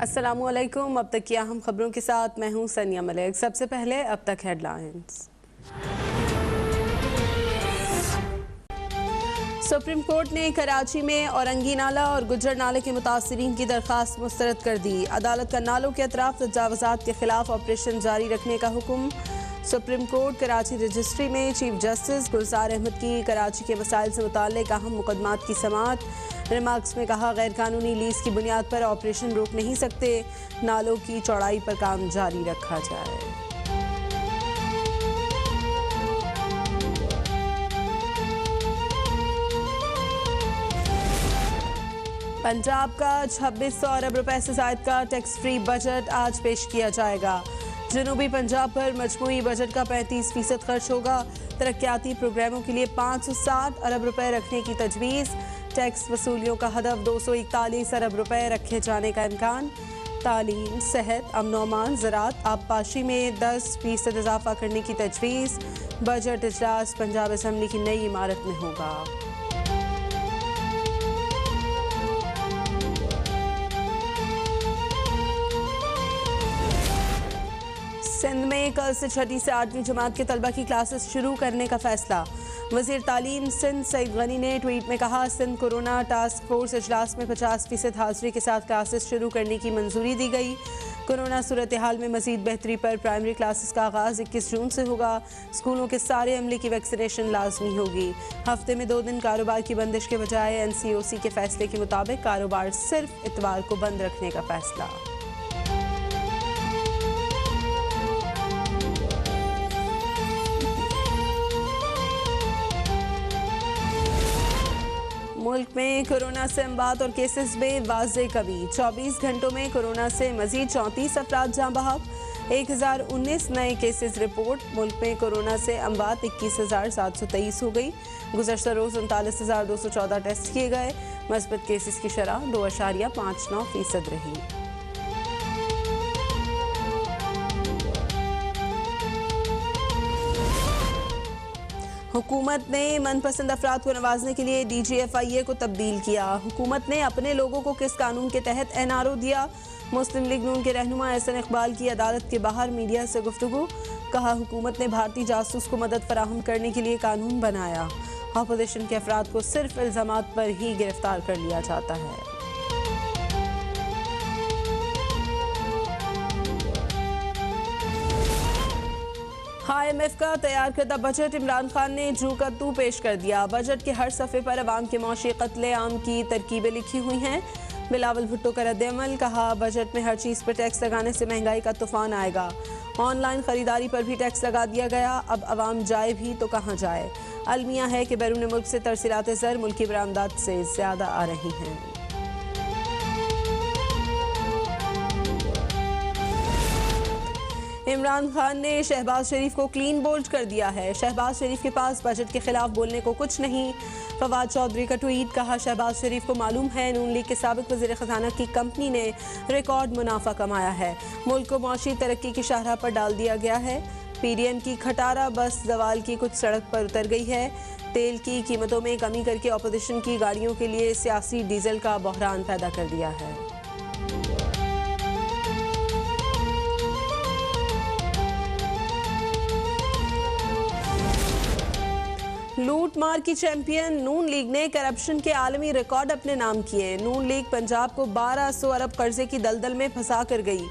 अस्सलामुअलैकुम। अब तक की अहम खबरों के साथ मैं हूं सनिया मलिक। सबसे पहले अब तक हेडलाइंस। सुप्रीम कोर्ट ने कराची में औरंगी नाला और गुज्जर नाले के मुतासिरीन की दरख्वास्त मुस्तरद कर दी। अदालत का नालों के अतराफ तजावुज़ात के खिलाफ ऑपरेशन जारी रखने का हुक्म। सुप्रीम कोर्ट कराची रजिस्ट्री में चीफ जस्टिस गुलजार अहमद की कराची के मसाइल से मुताल्लिक अहम मुकदमात की समाअत। रिमार्क्स में कहा, गैर कानूनी लीज की बुनियाद पर ऑपरेशन रोक नहीं सकते, नालों की चौड़ाई पर काम जारी रखा जाए। पंजाब का 2600 अरब रुपए से ज़ायद का टैक्स फ्री बजट आज पेश किया जाएगा। जनूबी पंजाब पर मजमूई बजट का 35% खर्च होगा। तरक्याती प्रोग्रामों के लिए 560 अरब रुपए रखने की तजवीज़। टैक्स वसूलियों का हदफ 241 अरब रुपए रखे जाने का इम्कान। तालीम, सेहत, अमन-ओ-अमान, ज़राअत, आबपाशी में 10% इजाफा करने की तजवीज़। बजट इजलास पंजाब असम्बली की नई इमारत में होगा। सिंध में कल से 6ठी से 8वीं जमात के तलबा की क्लासेस शुरू करने का फैसला। वज़ीर तालीम सिंध सईद गनी ने ट्वीट में कहा, सिंध कोरोना टास्क फोर्स इजलास में 50% हाज़िरी के साथ क्लासेस शुरू करने की मंजूरी दी गई। कोरोना सूरत हाल में मज़ीद बेहतरी पर प्राइमरी क्लासेस का आगाज़ 21 जून से होगा। स्कूलों के सारे अमले की वैक्सीनेशन लाजमी होगी। हफ्ते में 2 दिन कारोबार की बंदिश के बजाय NCOC के फैसले के मुताबिक कारोबार सिर्फ इतवार को बंद रखने का फैसला। मुल्क में कोरोना से अमवात और केसेस में वाज़े कमी। 24 घंटों में कोरोना से मजीद 34 अफराद जाँ बहक। 1019 नए केसेस रिपोर्ट। मुल्क में कोरोना से अमवात 21,723 हो गई। गुज़श्ता रोज़ 39,214 टेस्ट किए गए। मस्बत केसेस की शरह 2.59% रही। हुकूमत ने मनपसंद अफराद को नवाजने के लिए DGFIA को तब्दील किया। हुकूमत ने अपने लोगों को किस कानून के तहत NRO दिया। मुस्लिम लीग नून के रहनुमा एहसन इकबाल की अदालत के बाहर मीडिया से गुफ्तगू। कहा, हुकूमत ने भारतीय जासूस को मदद फराहम करने के लिए कानून बनाया। अपोजिशन के अफराद को सिर्फ इल्जामात पर ही गिरफ्तार कर लिया जाता है। IMF का तैयार करदा बजट इमरान खान ने जू का तू पेश कर दिया। बजट के हर सफ़े पर अवाम के मौशी कत्ले आम की तरकीबें लिखी हुई हैं। बिलावल भुट्टो का रद्द-ए-अमल। कहा, बजट में हर चीज़ पर टैक्स लगाने से महंगाई का तूफान आएगा। ऑनलाइन खरीदारी पर भी टैक्स लगा दिया गया। अब अवाम जाए भी तो कहाँ जाए। अलमिया है कि बैरून मुल्क से तरसीलात ज़र मुल्की बरामदात से ज़्यादा आ रही हैं। इमरान खान ने शहबाज शरीफ को क्लीन बोल्ड कर दिया है। शहबाज शरीफ के पास बजट के खिलाफ बोलने को कुछ नहीं। फवाद चौधरी का ट्वीट। कहा, शहबाज शरीफ को मालूम है नून लीग के साबिक वज़ीर ख़जाना की कंपनी ने रिकॉर्ड मुनाफा कमाया है। मुल्क को मौशी तरक्की की शाहराह पर डाल दिया गया है। PDM की खटारा बस जवाल की कुछ सड़क पर उतर गई है। तेल की कीमतों में कमी करके अपोजिशन की गाड़ियों के लिए सियासी डीजल का बहरान पैदा कर दिया है। लूट मार की चैंपियन नून लीग ने करप्शन के आलमी रिकॉर्ड अपने नाम किए। नून लीग पंजाब को 1200 अरब कर्जे की दलदल में फंसा कर गई।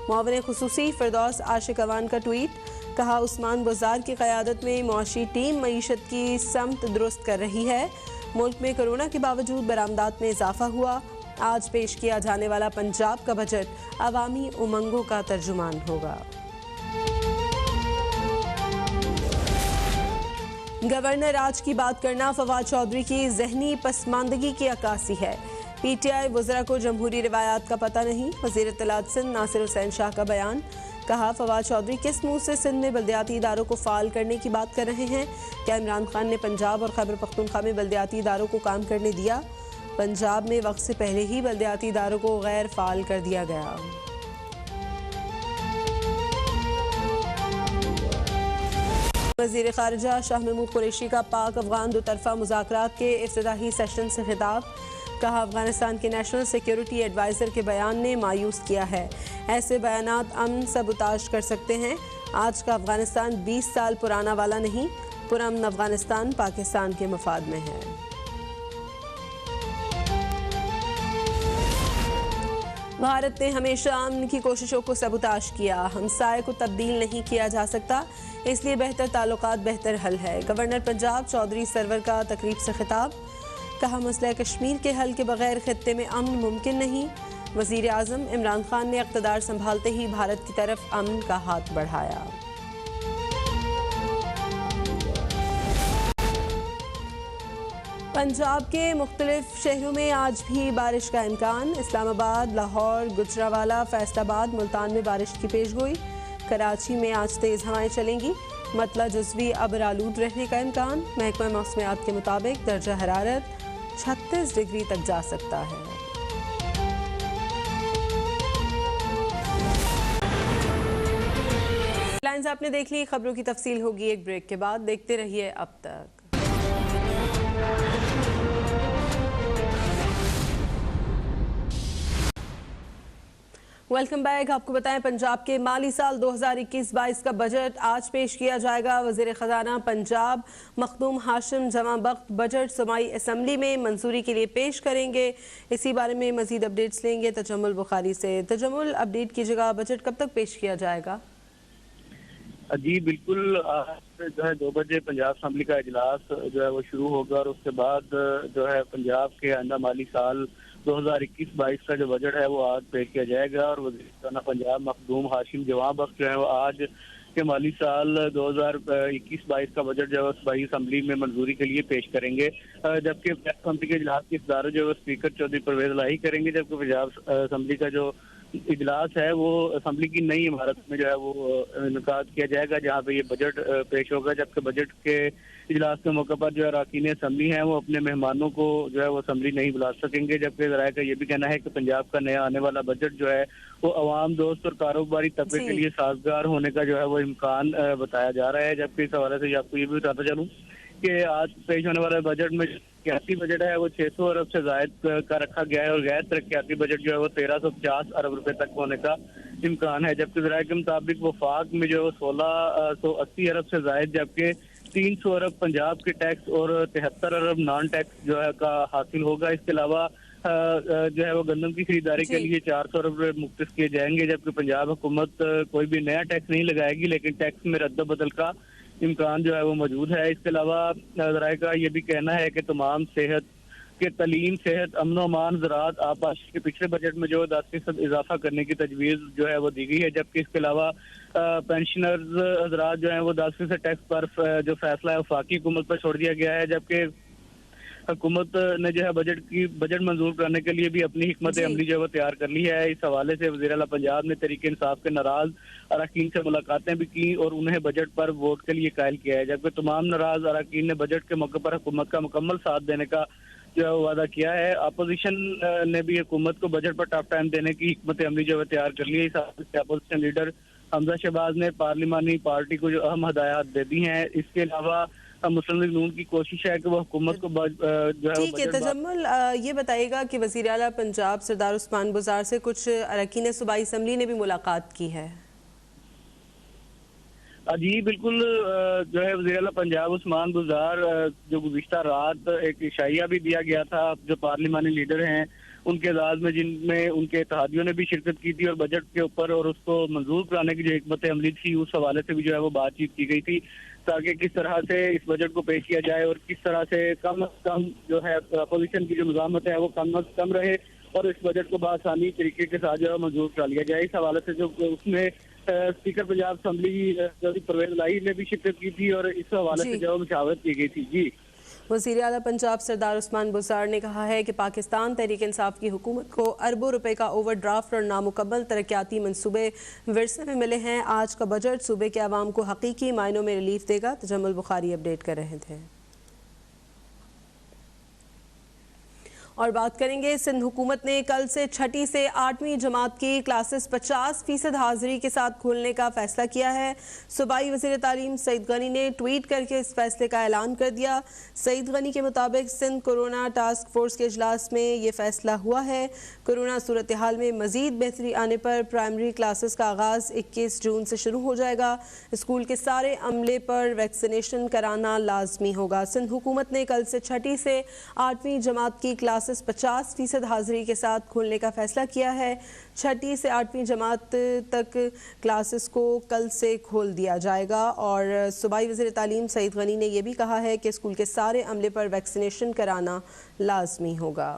मुआविन खुसूसी फिरदौस आशिक अवान का ट्वीट। कहा, उस्मान गुजार की क़यादत में मुआशी टीम मईशत की समत दुरुस्त कर रही है। मुल्क में कोरोना के बावजूद बरामदात में इजाफा हुआ। आज पेश किया जाने वाला पंजाब का बजट अवामी उमंगों का तर्जुमान होगा। गवर्नर राज की बात करना फवाद चौधरी की जहनी पसमानदगी की अक्कासी है। PTI वज़रा को जमहूरी रिवायात का पता नहीं। वज़ीर इत्तलात सिंध नासिर हुसैन शाह का बयान। कहा, फवाद चौधरी किस मुंह से सिंध में बल्दियाती इदारों को फ़ाल करने की बात कर रहे हैं। क्या इमरान खान ने पंजाब और खैबर पख्तूनख्वा में बल्दियाती इदारों को काम करने दिया। पंजाब में वक्त से पहले ही बल्दियाती इदारों को गैर फ़ाल कर दिया गया। वज़ीर ख़ारिजा शाह महमूद कुरैशी का पाक अफ़गान दोतरफ़ा मुज़ाकरात के इफ्तिताही सेशन से खिताब। कहा अफगानिस्तान के नेशनल सिक्योरिटी एडवाइज़र के बयान ने मायूस किया है। ऐसे बयानात अमन सबूताज कर सकते हैं। आज का अफगानिस्तान 20 साल पुराना वाला नहीं, पुरअमन अफगानिस्तान पाकिस्तान के मफाद में है। भारत ने हमेशा अमन की कोशिशों को सबूताज किया। हमसाये को तब्दील नहीं किया जा सकता, इसलिए बेहतर ताल्लुकात बेहतर हल है। गवर्नर पंजाब चौधरी सरवर का तकरीब से खिताब, कहा मसला कश्मीर के हल के बगैर खित्ते में अमन मुमकिन नहीं। वज़ीर आज़म इमरान खान ने इक़्तिदार संभालते ही भारत की तरफ अमन का हाथ बढ़ाया। पंजाब के मुख्तलिफ शहरों में आज भी बारिश का इम्कान। इस्लामाबाद, लाहौर, गुजरावाला, फैसलाबाद, मुल्तान में बारिश की पेशगोई। कराची में आज तेज़ हवाएं चलेंगी। मतला जुज़वी अबर आलूद रहने का इम्कान। महकमा मौसमियात के मुताबिक दर्जा हरारत 36 डिग्री तक जा सकता है। लाइन्स आपने देख ली, खबरों की तफसील होगी एक ब्रेक के बाद। देखते रहिए अब तक। Welcome back. आपको बताएं, पंजाब के माली साल 2021-22 का बजट आज पेश किया जाएगा। वज़ीर ख़ज़ाना पंजाब मखदूम हाशिम जमा बख्त बजट सूबाई असम्बली में मंजूरी के लिए पेश करेंगे। इसी बारे में मज़ीद अपडेट्स लेंगे तजम्मुल बुखारी से। तजम्मुल, अपडेट कीजिएगा, बजट कब तक पेश किया जाएगा? जी बिल्कुल, आज जो है 2 बजे पंजाब असम्बली का इजलास जो है वो शुरू होगा और उसके बाद जो है पंजाब के आइंदा माली साल 2021-22 का जो बजट है वो आज पेश किया जाएगा। और वज़ीर पंजाब मखदूम हाशिम जवां बख्श जो है वो आज के माली साल 2021-22 का बजट जो है सूबाई असम्बली में मंजूरी के लिए पेश करेंगे। जबकि असम्बली के इजलास की सदारत जो है स्पीकर चौधरी परवेज इलाही करेंगे। जबकि पंजाब असम्बली का जो इजलास है वो असम्बली की नई इमारत में जो है वो इनकाद किया जाएगा, जहाँ पे ये बजट पेश होगा। जबकि बजट के इजलास के मौके पर जो है अरकान असम्बली हैं वो अपने मेहमानों को जो है वो असम्बली नहीं बुला सकेंगे। जबकि ज़राए का ये भी कहना है कि पंजाब का नया आने वाला बजट जो है वो अवाम दोस्त और कारोबारी तबके के लिए साजगार होने का जो है वो इम्कान बताया जा रहा है। जबकि इस हवाले से आपको ये भी बताता चलूँ कि आज पेश होने वाले बजट में तरक्याती बजट है वो 600 अरब से जायद का रखा गया है और गैर तरक्याती बजट जो है वो 1350 अरब रुपए तक होने का इम्कान है। जबकि ज़राए के मुताबिक वफाक में जो है 1680 अरब से जायद, जबकि 300 अरब पंजाब के टैक्स और 73 अरब नॉन टैक्स जो है का हासिल होगा। इसके अलावा जो है वो गंदम की खरीदारी के लिए 400 अरब रुपए मुख्तस किए जाएंगे। जबकि पंजाब हुकूमत कोई भी नया टैक्स नहीं लगाएगी, लेकिन टैक्स में रद्द बदल का इम्कान जो है वो मौजूद है। इसके अलावा ज़राए का ये भी कहना है कि तमाम सेहत के तलीम, सेहत, अमन अमान, ज़राअत, आबादी के पिछले बजट में जो 10% इजाफा करने की तजवीज़ जो है वो दी गई है। जबकि इसके अलावा पेंशनर्स हजरात जो है वो 10% टैक्स पर जो फैसला है वफाकी हुकूमत पर छोड़ दिया गया है। जबकि हुकूमत ने जो है बजट मंजूर करने के लिए भी अपनी हिकमत अमली जो है वो तैयार कर ली है। इस हवाले से वज़ीर आला पंजाब ने तहरीक इंसाफ के नाराज अरकान से मुलाकातें भी की और उन्हें बजट पर वोट के लिए कायल किया है। जबकि तमाम नाराज अरकान ने बजट के मौके पर हुकूमत का मुकम्मल साथ देने का जो है वादा किया है। अपोजिशन ने भी हुकूमत को बजट पर टफ टाइम देने की हिकमत अमली जो है तैयार कर ली है। इस हवाले से अपोजिशन लीडर हमजा शहबाज ने पार्लिमानी पार्टी को जो अहम हदायत दे दी हैं। इसके अलावा मुस्लिम लीग नून की कोशिश है कि वो हुकूमत को जो है ठीक है। तजम्मुल, ये बताइएगा कि वज़ीर आला पंजाब सरदार उस्मान बुज़ार से कुछ अरकान सूबाई असम्बली ने भी मुलाकात की है। जी बिल्कुल, जो है वज़ीर आला पंजाब उस्मान बुज़ार जो गुज़िश्ता रात एक इशाइया भी दिया गया था जो पार्लिमानी लीडर हैं उनके एजाज में, जिनमें उनके इत्तेहादियों ने भी शिरकत की थी और बजट के ऊपर और उसको मंजूर कराने की जो हिकमत अमली थी उस हवाले से भी जो है वो बातचीत की गई थी, ताकि किस तरह से इस बजट को पेश किया जाए और किस तरह से कम अज कम जो है अपोजिशन की जो मुज़ाहमत है वो कम अज कम रहे और इस बजट को बआसानी तरीके के साथ जो है मंजूर करा लिया जाए। इस हवाले से जो उसमें स्पीकर पंजाब असम्बली परवेज इलाही ने भी शिरकत की थी और इस हवाले से जो मुशावरत की गई थी। जी, वज़ीर आला पंजाब सरदार उस्मान बुज़ार ने कहा है कि पाकिस्तान तहरीक इंसाफ की हुकूमत को अरबों रुपए का ओवरड्राफ्ट और नामुकम्मल तरक्याती मंसूबे विरसे में मिले हैं। आज का बजट सूबे के अवाम को हकीकी मायनों में रिलीफ देगा। तजम्मुल बुखारी अपडेट कर रहे थे। और बात करेंगे, सिंध हुकूमत ने कल से छठी से 8वीं जमात की क्लासेस 50% हाजिरी के साथ खोलने का फैसला किया है। सूबाई वज़ीर तालीम सईद गनी ने ट्वीट करके इस फैसले का ऐलान कर दिया। सईद गनी के मुताबिक सिंध कोरोना टास्क फोर्स के इजलास में ये फैसला हुआ है। कोरोना सूरत हाल में मजीद बेहतरी आने पर प्राइमरी क्लासेस का आगाज़ 21 जून से शुरू हो जाएगा। स्कूल के सारे अमले पर वैक्सीनेशन कराना लाजमी होगा। सिंध हुकूमत ने कल से छठी से 8वीं जमात की क्लासेस 50% हाजिरी के साथ खोलने का फैसला किया है। छठी से 8वीं जमात तक क्लासेस को कल से खोल दिया जाएगा और सूबाई वज़ीर तालीम सईद गनी ने यह भी कहा है कि स्कूल के सारे अमले पर वैक्सीनेशन कराना लाजमी होगा।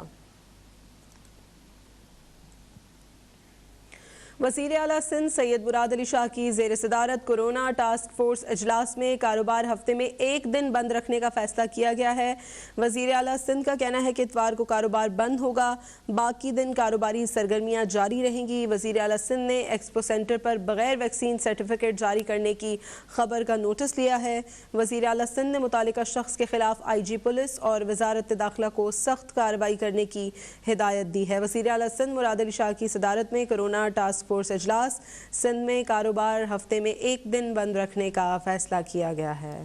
वज़ीर आला सिंध सैयद मुराद अली शाह की ज़ेर सदारत कोरोना टास्क फोर्स इजलास में कारोबार हफ्ते में एक दिन बंद रखने का फैसला किया गया है। वज़ीर आला सिंध का कहना है कि इतवार को कारोबार बंद होगा, बाकी दिन कारोबारी सरगर्मियाँ जारी रहेंगी। वज़ीर आला सिंध ने एक्सपो सेंटर पर बगैर वैक्सीन सर्टिफिकेट जारी करने की खबर का नोटिस लिया है। वज़ीर आला सिंध ने मुतालिका शख्स के खिलाफ IG पुलिस और वजारत दाखिला को सख्त कार्रवाई करने की हिदायत दी है। वज़ीर आला सिंध मुराद अली शाह की सदारत में कोरोना टास्क फोर्स इजलास, सिंध में कारोबार हफ्ते में एक दिन बंद रखने का फैसला किया गया है।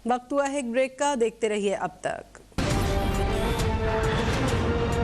वक्त हुआ है एक ब्रेक का, देखते रहिए अब तक।